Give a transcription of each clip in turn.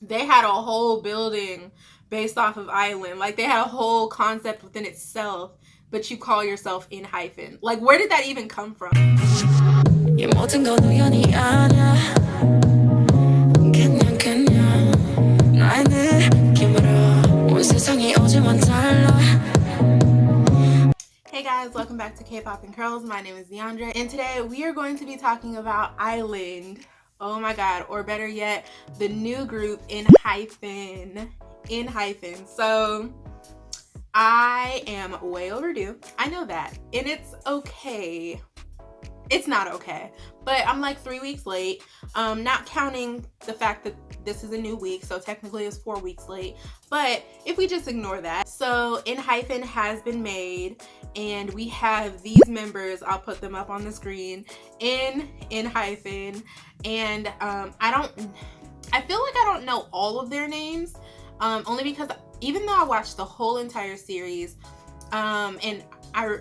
They had a whole building based off of I-LAND. Like, they had a whole concept within itself, but you call yourself Enhypen. Like, where did that even come from? Hey guys, welcome back to Kpopandkurls. My name is Deandra, and today we are going to be talking about I-LAND. Oh my god, or better yet, the new group Enhypen. So I am way overdue. I know that, and it's okay. It's not okay, but I'm like 3 weeks late, not counting the fact that this is a new week, so technically it's 4 weeks late, but if we just ignore that. So Enhypen has been made, and we have these members. I'll put them up on the screen in Enhypen, and I feel like I don't know all of their names, only because even though I watched the whole entire series, and I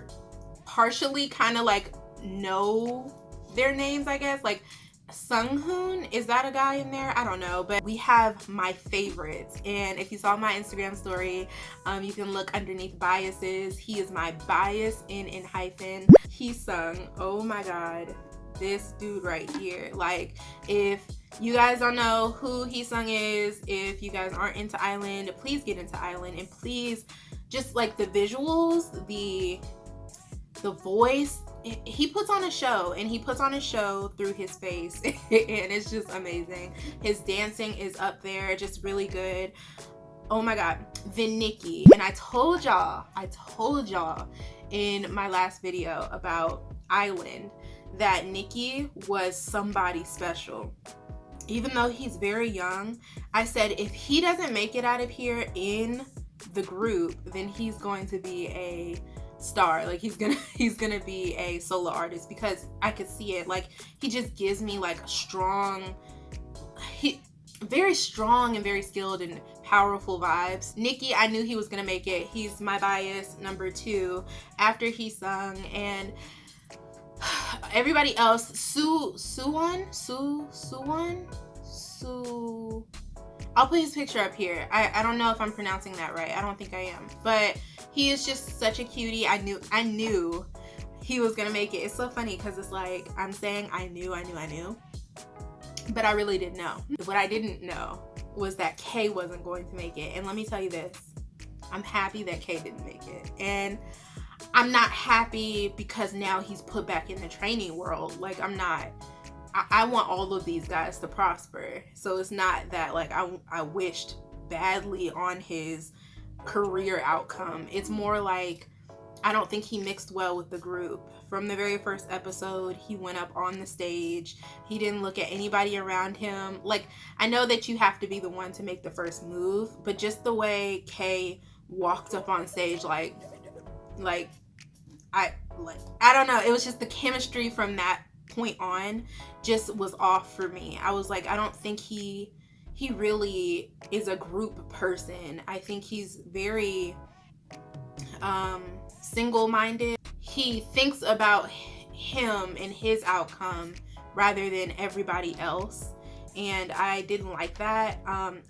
partially kind of like know their names, I guess. Like Sunghoon, is that a guy in there? I don't know, but we have my favorites, and if you saw my Instagram story, you can look underneath biases. He is my bias in Enhypen. He sung, oh my god, this dude right here. Like, if you guys don't know who He Sung is, if you guys aren't into I-LAND, please get into I-LAND, and please just like the visuals, the voice. He puts on a show, and he puts on a show through his face and it's just amazing. His dancing is up there, just really good. Oh my god. Then Nikki, and I told y'all in my last video about I-LAND that Nikki was somebody special. Even though he's very young, I said if he doesn't make it out of here in the group, then he's going to be a star. Like, he's gonna be a solo artist, because I could see it. Like, he just gives me like very strong and very skilled and powerful vibes. Nikki, I knew he was gonna make it. He's my bias number 2 after He Sung. And everybody else, I'll put his picture up here. I don't know if I'm pronouncing that right. I don't think I am. But he is just such a cutie. I knew he was gonna make it. It's so funny because it's like I'm saying I knew, but I really didn't know. What I didn't know was that K wasn't going to make it. And let me tell you this, I'm happy that K didn't make it. And I'm not happy because now he's put back in the training world. Like, I'm not. I want all of these guys to prosper. So it's not that like I wished badly on his career outcome. It's more like I don't think he mixed well with the group. From the very first episode, he went up on the stage. He didn't look at anybody around him. Like, I know that you have to be the one to make the first move, but just the way Kay walked up on stage, I don't know. It was just the chemistry from that point on just was off for me. I was like, I don't think he really is a group person. I think he's very single-minded. He thinks about him and his outcome rather than everybody else, and I didn't like that.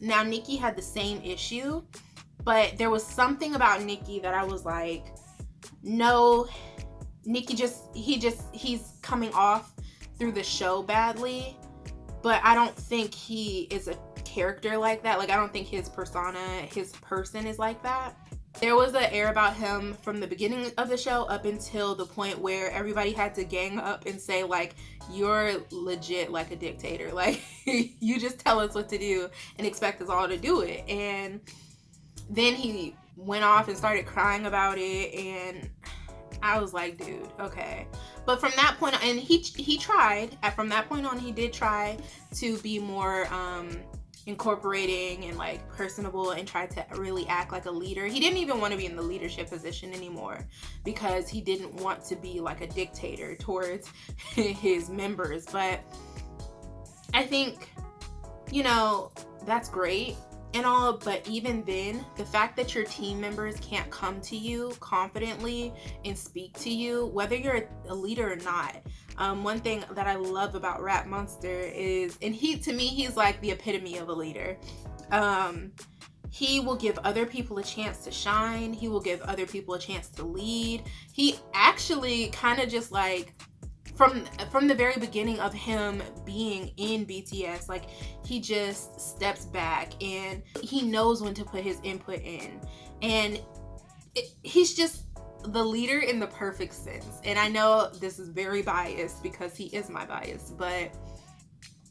Now Nikki had the same issue, but there was something about Nikki that I was like, no, Nikki he's coming off through the show badly, but I don't think he is a character like that. Like, I don't think his persona, his person is like that. There was an air about him from the beginning of the show up until the point where everybody had to gang up and say, like, you're legit like a dictator. Like, you just tell us what to do and expect us all to do it. And then he went off and started crying about it, and I was like, dude, okay. But from that point on, and he tried, from that point on, he did try to be more incorporating and like personable, and tried to really act like a leader. He didn't even want to be in the leadership position anymore because he didn't want to be like a dictator towards his members. But I think, you know, that's great and all, but even then, the fact that your team members can't come to you confidently and speak to you, whether you're a leader or not. One thing that I love about Rap Monster is, and to me, he's like the epitome of a leader. He will give other people a chance to shine. He will give other people a chance to lead. He actually kind of just like from the very beginning of him being in BTS, like he just steps back and he knows when to put his input in, and he's just the leader in the perfect sense. And I know this is very biased because he is my bias, but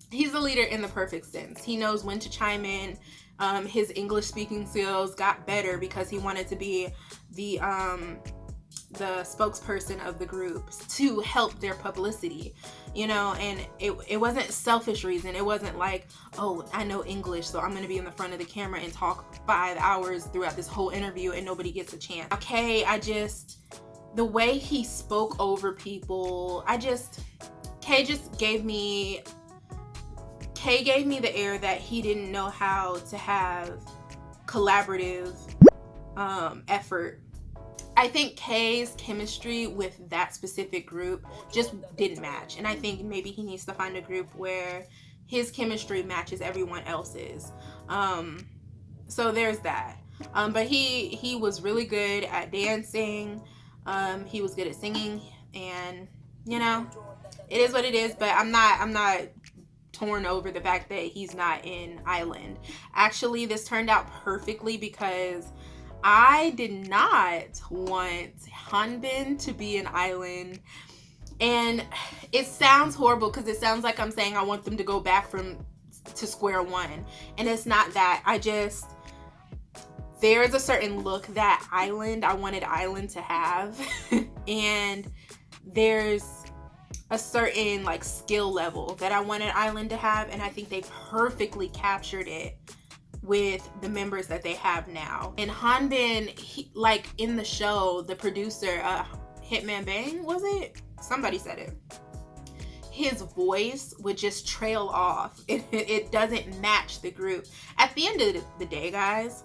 he's the leader in the perfect sense. He knows when to chime in. His English speaking skills got better because he wanted to be the spokesperson of the group to help their publicity, you know. And it wasn't selfish reason. It wasn't like, oh, I know English, so I'm gonna be in the front of the camera and talk 5 hours throughout this whole interview and nobody gets a chance. Okay, the way he spoke over people, K gave me the air that he didn't know how to have collaborative effort. I think K's chemistry with that specific group just didn't match. And I think maybe he needs to find a group where his chemistry matches everyone else's. So there's that. But he was really good at dancing. He was good at singing, and you know, it is what it is. But I'm not torn over the fact that he's not in I-LAND. Actually, this turned out perfectly because I did not want Enhypen to be in I-LAND. And it sounds horrible because it sounds like I'm saying I want them to go back to square one. And it's not that. There's a certain look that I wanted I-LAND to have. And there's a certain like skill level that I wanted I-LAND to have. And I think they perfectly captured it with the members that they have now. And Enhypen, like in the show, the producer, Hitman Bang, was it? Somebody said it. His voice would just trail off. It doesn't match the group. At the end of the day, guys,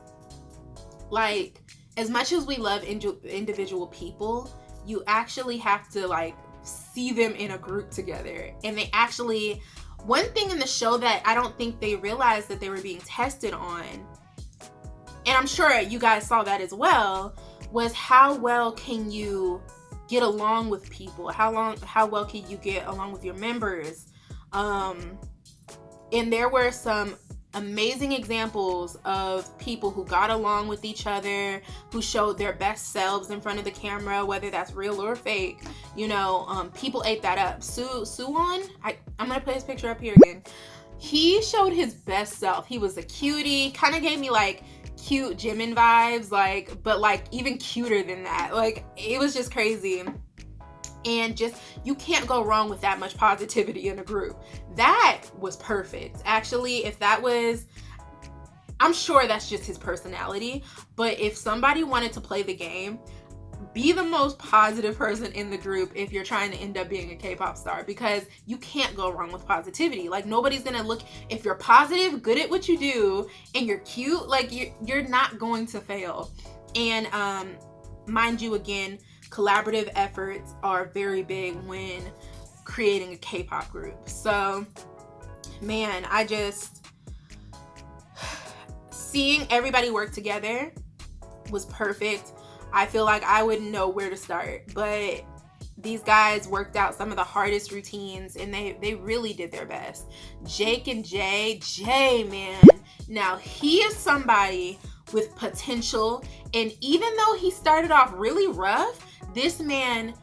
like as much as we love individual people, you actually have to like see them in a group together. And they actually, one thing in the show that I don't think they realized that they were being tested on, and I'm sure you guys saw that as well, was how well can you get along with people? How well can you get along with your members? And there were some amazing examples of people who got along with each other, who showed their best selves in front of the camera, whether that's real or fake. You know, people ate that up. Suwon, I'm gonna put his picture up here again. He showed his best self. He was a cutie, kind of gave me like cute Jimin vibes, like, but like even cuter than that. Like, it was just crazy. And just, you can't go wrong with that much positivity in a group. That was perfect. Actually, if that was, I'm sure that's just his personality, but if somebody wanted to play the game, be the most positive person in the group if you're trying to end up being a K-pop star, because you can't go wrong with positivity. Like, nobody's gonna look, if you're positive, good at what you do, and you're cute, like you're not going to fail. And mind you, again, collaborative efforts are very big when creating a K-pop group. So, man, seeing everybody work together was perfect. I feel like I wouldn't know where to start, but these guys worked out some of the hardest routines, and they really did their best. Jake and Jay, man, now he is somebody with potential, and even though he started off really rough, this man,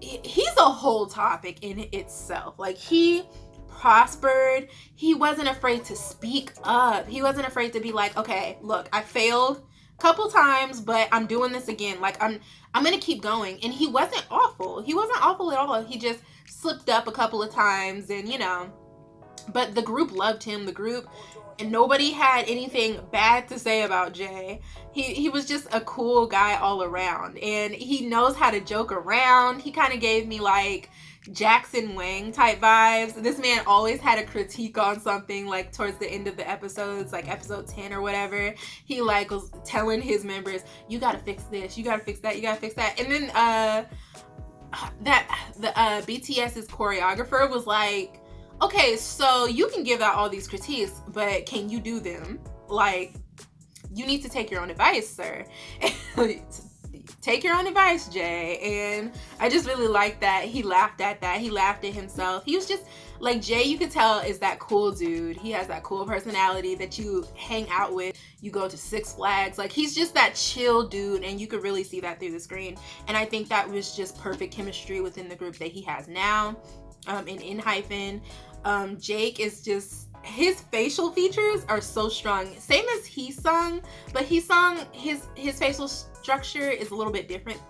he's a whole topic in itself. Like, he prospered. He wasn't afraid to speak up. He wasn't afraid to be like, okay, look, I failed a couple times, but I'm doing this again. Like, I'm gonna keep going. And he wasn't awful. He wasn't awful at all. He just slipped up a couple of times, and you know, but the group loved him. And nobody had anything bad to say about Jay. He was just a cool guy all around, and he knows how to joke around. He kind of gave me like Jackson Wang type vibes. This man always had a critique on something, like towards the end of the episodes, like episode 10 or whatever. He like was telling his members, you gotta fix this, you gotta fix that, you gotta fix that. And then the BTS's choreographer was like, okay, so you can give out all these critiques, but can you do them? Like, you need to take your own advice, sir. Take your own advice, Jay. And I just really like that he laughed at that. He laughed at himself. He was just like, Jay, you could tell, is that cool dude. He has that cool personality that you hang out with. You go to Six Flags. Like, he's just that chill dude, and you could really see that through the screen. And I think that was just perfect chemistry within the group that he has now. In Enhypen. Jake is just, his facial features are so strong. Same as Heesung, but Heesung, his facial structure is a little bit different,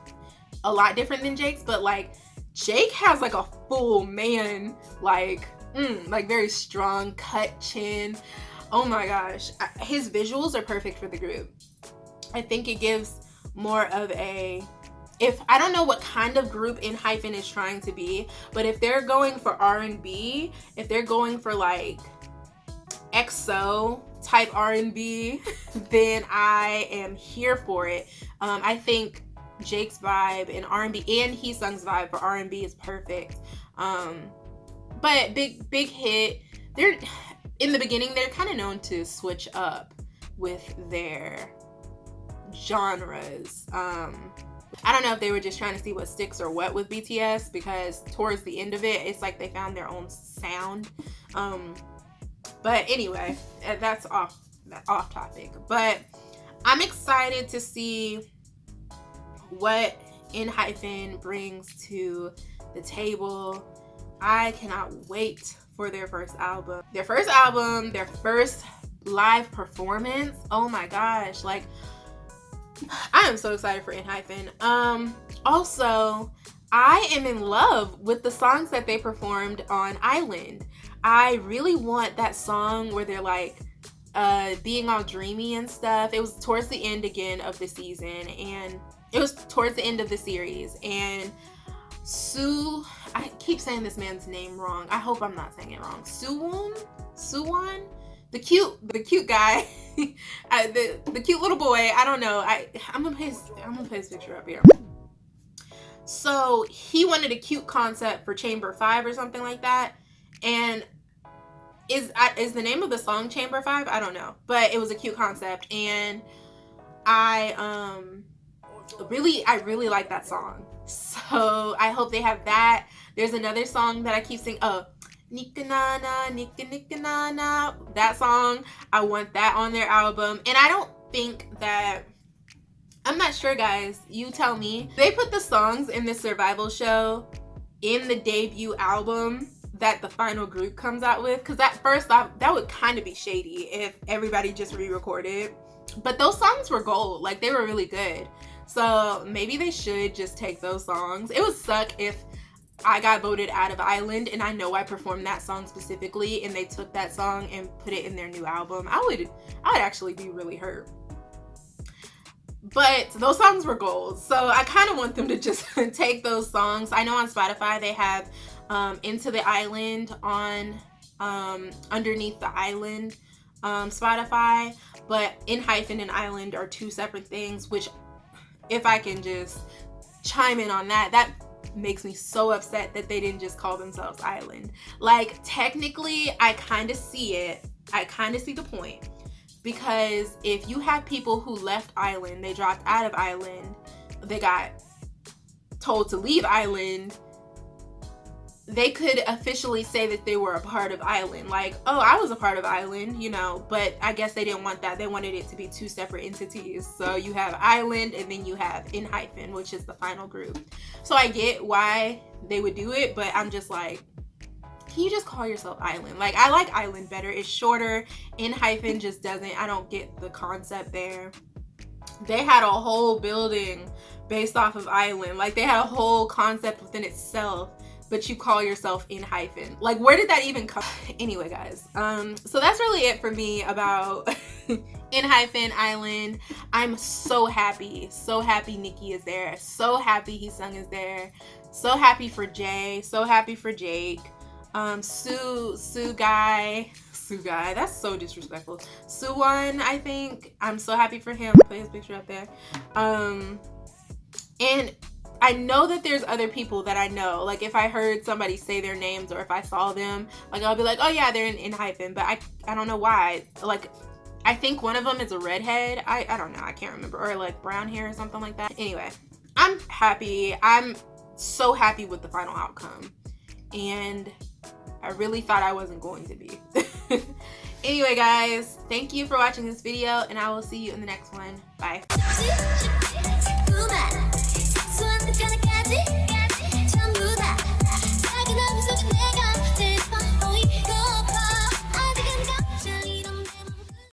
a lot different than Jake's, but like Jake has like a full man, like very strong cut chin. Oh my gosh, his visuals are perfect for the group. I think it gives more of a, if I don't know what kind of group Enhypen is trying to be, but if they're going for R&B, if they're going for like EXO type R&B, then I am here for it. I think Jake's vibe in R&B and Heesung's vibe for R&B is perfect. But Bighit, they're in the beginning, they're kind of known to switch up with their genres. I don't know if they were just trying to see what sticks or what with BTS, because towards the end of it, it's like they found their own sound. But anyway, that's off topic. But I'm excited to see what Enhypen brings to the table. I cannot wait for their first album. Their first live performance. Oh my gosh, like, I am so excited for Enhypen. Also, I am in love with the songs that they performed on I-LAND. I really want that song where they're like being all dreamy and stuff. It was towards the end again of the season, and it was towards the end of the series. And I keep saying this man's name wrong. I hope I'm not saying it wrong. Suwon, the cute guy, the cute little boy. I don't know. I'm gonna put his picture up here. So he wanted a cute concept for Chamber 5 or something like that. And is the name of the song Chamber 5? I don't know, but it was a cute concept, and I really like that song. So I hope they have that. There's another song that I keep singing. Nika Nana, Nika Nika Nana. That song, I want that on their album. And I don't think that, I'm not sure, guys. You tell me. They put the songs in the survival show in the debut album that the final group comes out with, because at first that would kind of be shady if everybody just re-recorded. But those songs were gold. Like, they were really good. So maybe they should just take those songs. It would suck if I got voted out of I-LAND and I know I performed that song specifically and they took that song and put it in their new album. I would actually be really hurt. But those songs were gold, so I kind of want them to just take those songs. I know on Spotify they have Into the Island on Underneath the Island Spotify, but Enhypen and I-LAND are two separate things, which if I can just chime in on that makes me so upset that they didn't just call themselves I-LAND. Like, technically, I kind of see it. I kind of see the point. Because if you have people who left I-LAND, they dropped out of I-LAND, they got told to leave I-LAND, they could officially say that they were a part of I-LAND. Like, oh, I was a part of I-LAND, you know, but I guess they didn't want that. They wanted it to be two separate entities. So you have I-LAND and then you have Enhypen, which is the final group. So I get why they would do it, but I'm just like, can you just call yourself I-LAND? Like, I like I-LAND better. It's shorter. Enhypen just doesn't. I don't get the concept there. They had a whole building based off of I-LAND. Like, they had a whole concept within itself, but you call yourself Enhypen. Like, where did that even come? Anyway, guys, so that's really it for me about Enhypen, I-LAND. I'm so happy Nikki is there. So happy Heesung is there. So happy for Jay. So happy for Jake. Sue guy, that's so disrespectful. Suwon, I think, I'm so happy for him. Put his picture up there. And I know that there's other people that I know. Like if I heard somebody say their names or if I saw them, like I'll be like, oh yeah, they're in Enhypen. But I don't know why. Like I think one of them is a redhead. I don't know. I can't remember. Or like brown hair or something like that. Anyway, I'm happy. I'm so happy with the final outcome. And I really thought I wasn't going to be. Anyway, guys, thank you for watching this video, and I will see you in the next one. Bye.